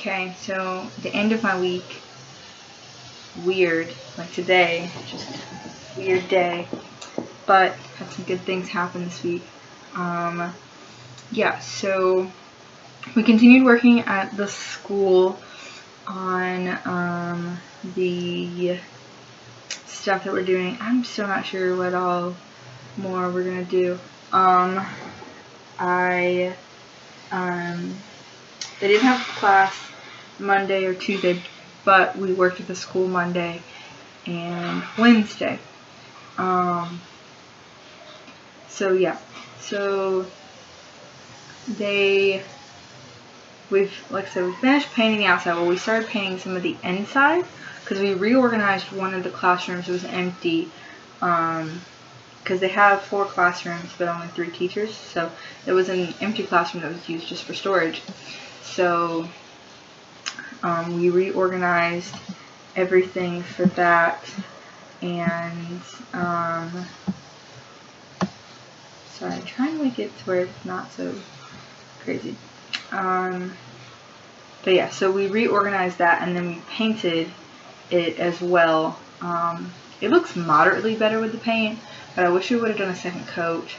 Okay, so the end of my week, weird, like today, just weird day, but had some good things happen this week. Yeah, so we continued working at the school on the stuff that we're doing. I'm still not sure what all more we're gonna do. They didn't have class Monday or Tuesday, but we worked at the school Monday and Wednesday. So yeah, so like I said, we finished painting the outside. Well, we started painting some of the inside because we reorganized one of the classrooms. It was empty because they have 4 classrooms but only 3 teachers, so there was an empty classroom that was used just for storage. So we reorganized everything for that, and sorry, I'm trying to make it to where it's not so crazy. But yeah, so we reorganized that and then we painted it as well. It looks moderately better with the paint, but I wish we would have done a second coat.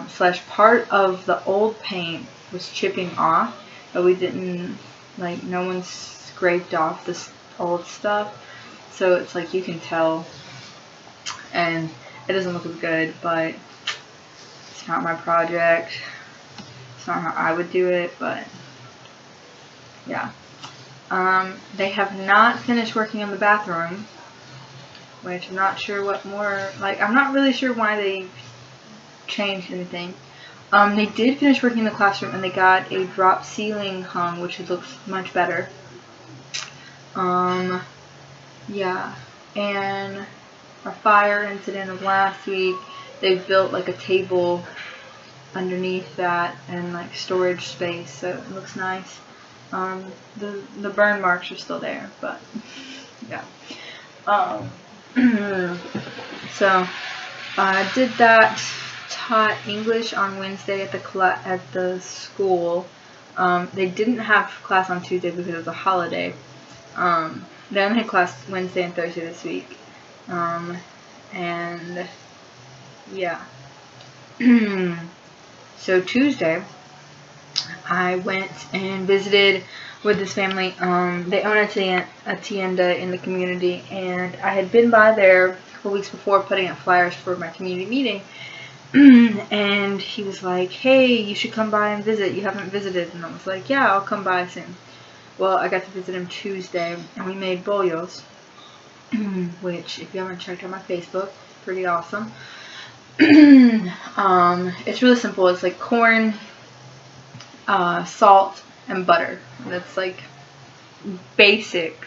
Slash part of the old paint was chipping off, but we didn't, like, no one scraped off this old stuff, so it's like you can tell, and it doesn't look as good, but it's not my project. It's not how I would do it, but yeah. They have not finished working on the bathroom, which I'm not sure what more, like, I'm not really sure why they changed anything. They did finish working in the classroom and they got a drop ceiling hung, which looks much better. Yeah, and a fire incident of last week, they built like a table underneath that and like storage space, so it looks nice. The burn marks are still there, but yeah. So I did that. Taught English on Wednesday at the school. They didn't have class on Tuesday because it was a holiday. They only had class Wednesday and Thursday this week. And yeah. So Tuesday, I went and visited with this family. They own a tienda in the community, and I had been by there a couple weeks before putting up flyers for my community meeting. And he was like, hey, you should come by and visit. You haven't visited. And I was like, yeah, I'll come by soon. Well, I got to visit him Tuesday, and we made bollos, which, if you haven't checked out my Facebook, pretty awesome. It's really simple. It's like corn, salt, and butter. That's like basic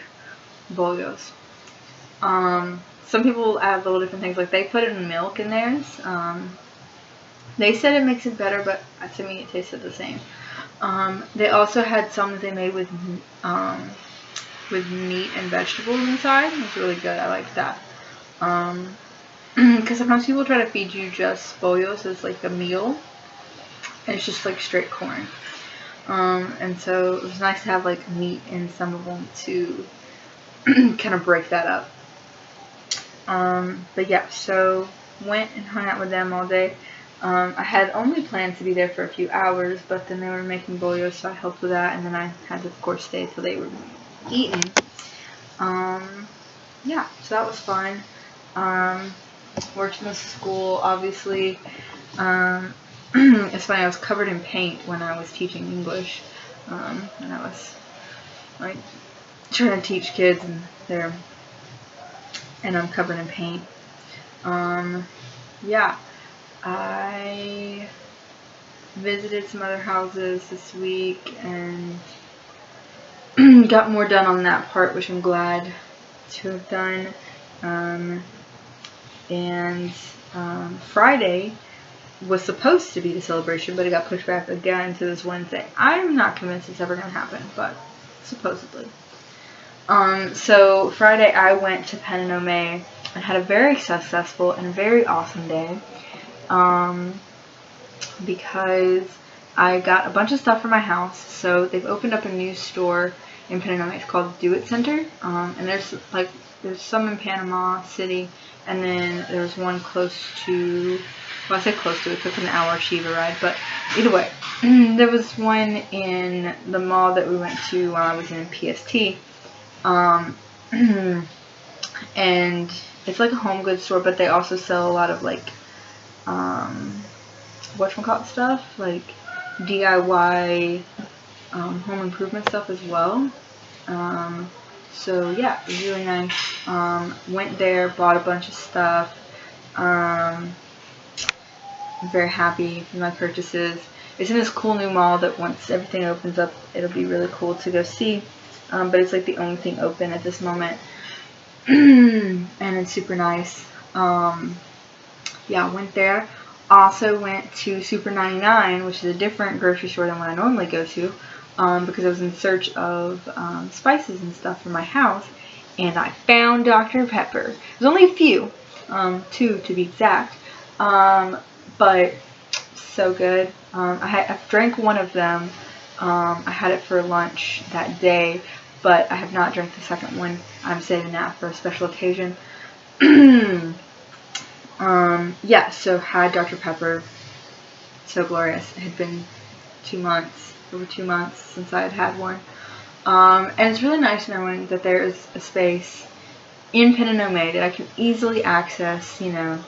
bollos. Some people add little different things, like they put in milk in theirs. They said it makes it better, but to me it tasted the same. They also had some that they made with meat and vegetables inside. It was really good. I liked that. Because sometimes people try to feed you just bollos as like a meal, and it's just like straight corn. And so it was nice to have like meat in some of them to kind of break that up. But yeah, so went and hung out with them all day. I had only planned to be there for a few hours, but then they were making bollos, so I helped with that, and then I had to, of course, stay till they were eaten. Yeah, so that was fun. Worked in the school, obviously. It's funny, I was covered in paint when I was teaching English, and I was, like, trying to teach kids, and I'm covered in paint. Yeah. I visited some other houses this week and got more done on that part, which I'm glad to have done. Friday was supposed to be the celebration, but it got pushed back again to this Wednesday. I'm not convinced it's ever going to happen, but supposedly. So Friday I went to Pen and Omé and had a very successful and very awesome day. Because I got a bunch of stuff for my house. So they've opened up a new store in Petaluma. It's called Do It Center, and there's some in Panama City, and then there's one close to, well, I say close to, it took an hour Shiva ride, but either way, there was one in the mall that we went to while I was in PST, and it's like a home goods store, but they also sell a lot of like, whatchamacallit stuff, like DIY, home improvement stuff as well. So yeah, it was really nice. Went there, bought a bunch of stuff. I'm very happy with my purchases. It's in this cool new mall that once everything opens up, it'll be really cool to go see. But it's like the only thing open at this moment. And it's super nice. Yeah, went there. Also went to Super 99, which is a different grocery store than what I normally go to, because I was in search of spices and stuff for my house, and I found Dr. Pepper. There's only a few, 2 to be exact, but so good. I drank one of them. I had it for lunch that day, but I have not drank the second one. I'm saving that for a special occasion. Yeah, so had Dr. Pepper, so glorious. It had been 2 months, over 2 months since I had had one. And it's really nice knowing that there is a space in Petaluma that I can easily access, you know,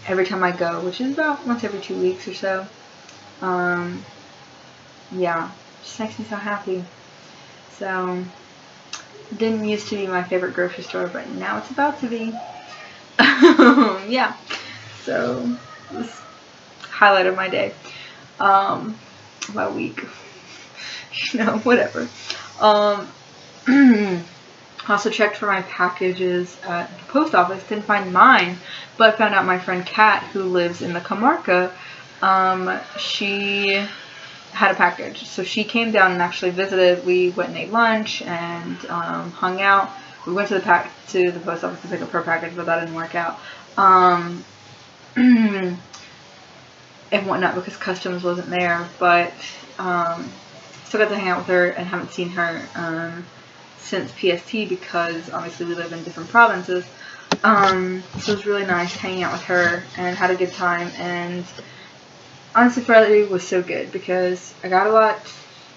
every time I go, which is about once every 2 weeks or so. Yeah, just makes me so happy. So, it didn't used to be my favorite grocery store, but now it's about to be. Yeah, so this highlight of my day, my week, you know, whatever. Also checked for my packages at the post office, didn't find mine, but found out my friend Kat, who lives in the Comarca, she had a package, so she came down and actually visited. We went and ate lunch and hung out. We went to the post office to pick up her package, but that didn't work out. And whatnot because customs wasn't there, but still got to hang out with her and haven't seen her since PST because obviously we live in different provinces. So it was really nice hanging out with her and had a good time. And honestly, Friday was so good because I got a lot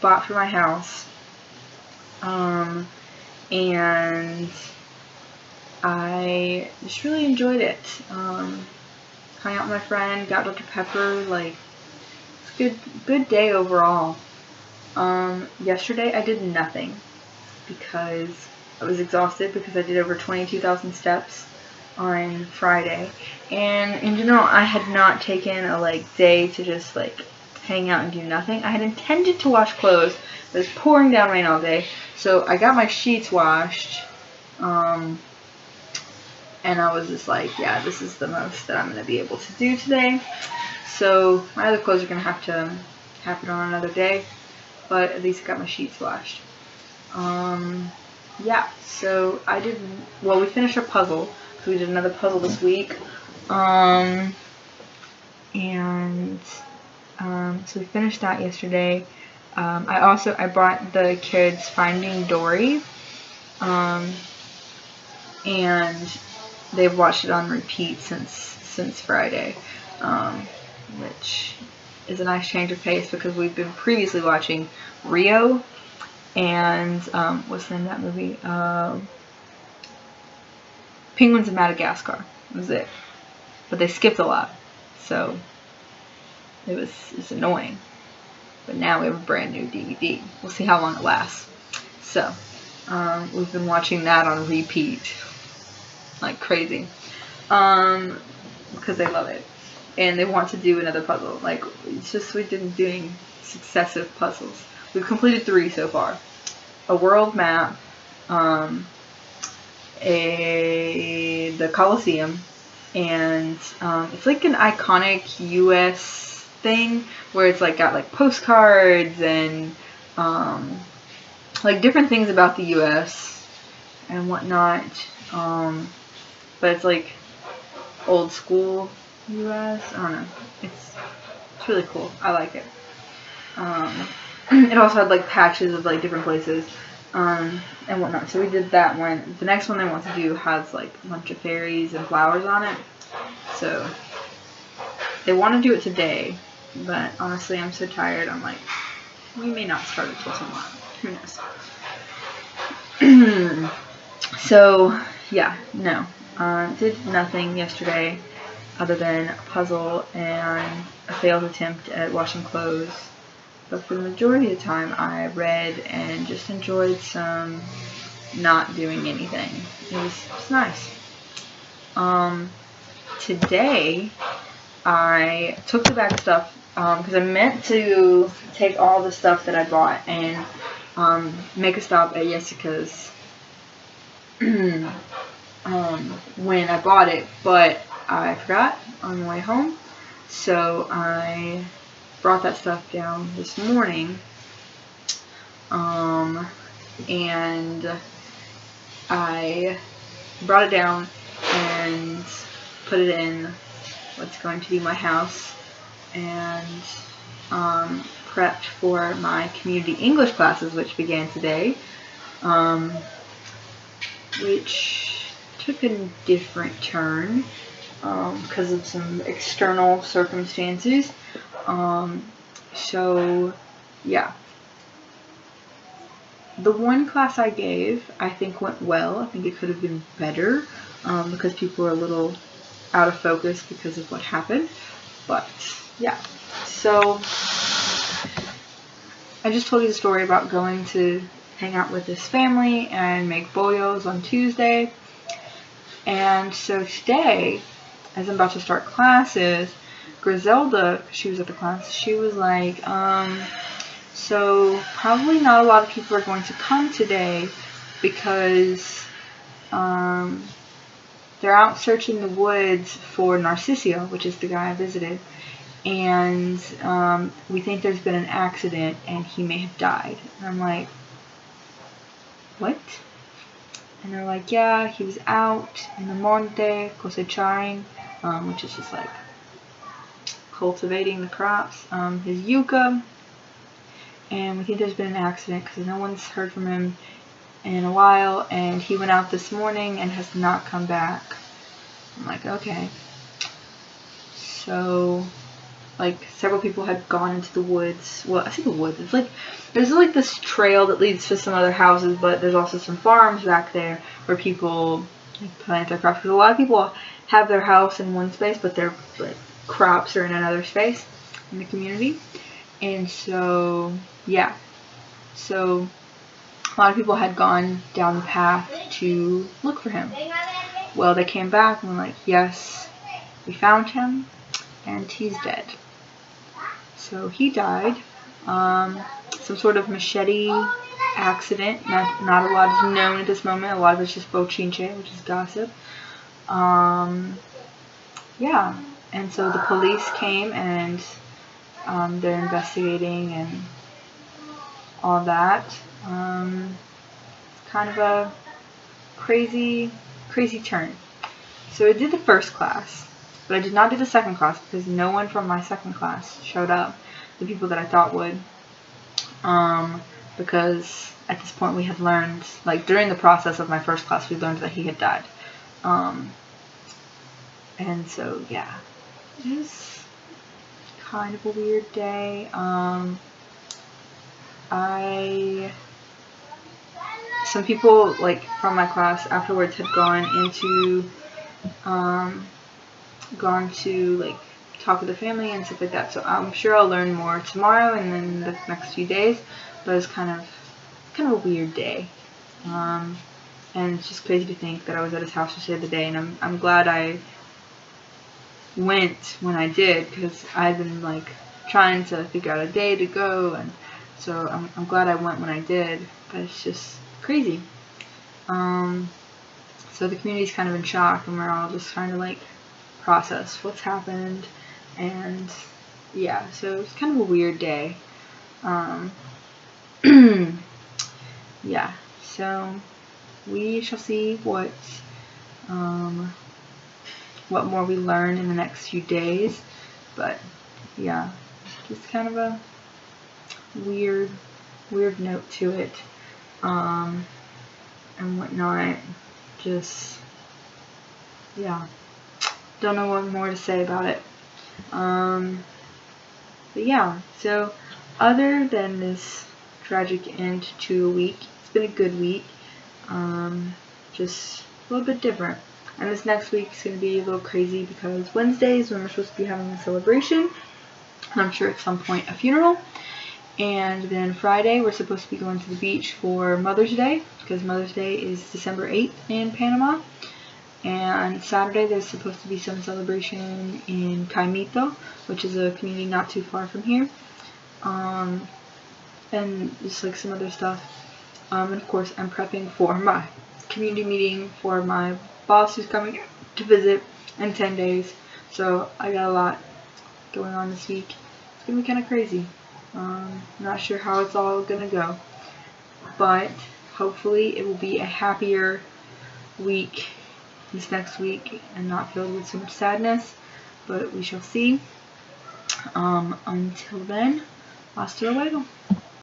bought for my house. And I just really enjoyed it. Hung out with my friend, got Dr. Pepper, like, it's good day overall. Yesterday I did nothing because I was exhausted because I did over 22,000 steps on Friday. And in general, I had not taken a day to just hang out and do nothing. I had intended to wash clothes, but it was pouring down rain all day. So I got my sheets washed, and I was just like, yeah, this is the most that I'm going to be able to do today. So my other clothes are going to have to happen on another day, but at least I got my sheets washed. Yeah, so we finished our puzzle, so we did another puzzle this week, so we finished that yesterday. I brought the kids Finding Dory, and they've watched it on repeat since Friday, which is a nice change of pace because we've been previously watching Rio and what's the name of that movie? Penguins of Madagascar. That was it, but they skipped a lot, so it's annoying. But now we have a brand new DVD. We'll see how long it lasts. So, we've been watching that on repeat like crazy. Because they love it. And they want to do another puzzle. It's just we've been doing successive puzzles. We've completed 3 so far. A world map, the Colosseum, and it's like an iconic U.S. thing where it's got postcards and different things about the U.S. and whatnot, but it's old school U.S. I don't know. It's really cool. I like it. It also had like patches of like different places and whatnot. So we did that one. The next one they want to do has like a bunch of fairies and flowers on it. So they want to do it today, but honestly I'm so tired. I'm like, we may not start it till tomorrow. Who knows? So yeah, no. Did nothing yesterday other than a puzzle and a failed attempt at washing clothes. But for the majority of the time, I read and just enjoyed some not doing anything. It was nice. Today, I took the bag of stuff because I meant to take all the stuff that I bought and make a stop at Jessica's when I bought it, but I forgot on the way home, so I brought that stuff down this morning, and I brought it down and put it in what's going to be my house, and prepped for my community English classes, which began today, which took a different turn because of some external circumstances. So yeah, the one class I gave I think went well. I think it could have been better because people were a little out of focus because of what happened, but yeah. So I just told you the story about going to hang out with this family and make bollos on Tuesday. And so today, as I'm about to start classes, Griselda, she was at the class, she was like, so probably not a lot of people are going to come today because they're out searching the woods for Narcisio, which is the guy I visited, and we think there's been an accident and he may have died. And I'm like, what? And they're like, yeah, he was out in the monte cosechando, which is just like cultivating the crops, his yucca, and we think there's been an accident because no one's heard from him in a while, and he went out this morning and has not come back. I'm like, okay. So like several people had gone into the woods. Well, I say the woods. It's like there's like this trail that leads to some other houses, but there's also some farms back there where people like, plant their crops. Because a lot of people have their house in one space, but their like crops are in another space in the community. And so yeah, so a lot of people had gone down the path to look for him. Well, they came back and were like, yes, we found him, and he's dead. So he died. Some sort of machete accident. Not a lot is known at this moment. A lot of it's just bochinche, which is gossip. Yeah. And so the police came and they're investigating and all that. It's kind of a crazy turn. So I did the first class, but I did not do the second class because no one from my second class showed up. The people that I thought would. Because at this point we had learned, like during the process of my first class, we learned that he had died. And so yeah, it was kind of a weird day. Some people like from my class afterwards had gone to like talk with the family and stuff like that. So I'm sure I'll learn more tomorrow and then the next few days. But it was kind of a weird day. And it's just crazy to think that I was at his house the other day, and I'm glad I went when I did because I've been like trying to figure out a day to go, and so I'm glad I went when I did. But it's just crazy. So the community's kind of in shock, and we're all just trying to like process what's happened, and yeah, so it's kind of a weird day. Yeah, so we shall see what more we learn in the next few days, but yeah, just kind of a weird note to it, and whatnot. Just, yeah, don't know what more to say about it. But yeah, so other than this tragic end to a week, it's been a good week. Just a little bit different. And this next week is going to be a little crazy because Wednesday is when we're supposed to be having a celebration. I'm sure at some point a funeral. And then Friday we're supposed to be going to the beach for Mother's Day, because Mother's Day is December 8th in Panama. And Saturday there's supposed to be some celebration in Caimito, which is a community not too far from here. And just like some other stuff. And of course I'm prepping for my community meeting for my boss who's coming to visit in 10 days. So I got a lot going on this week. It's gonna be kind of crazy. Not sure how it's all gonna go, but hopefully it will be a happier week this next week and not filled with so much sadness, but we shall see. Until then, hasta luego.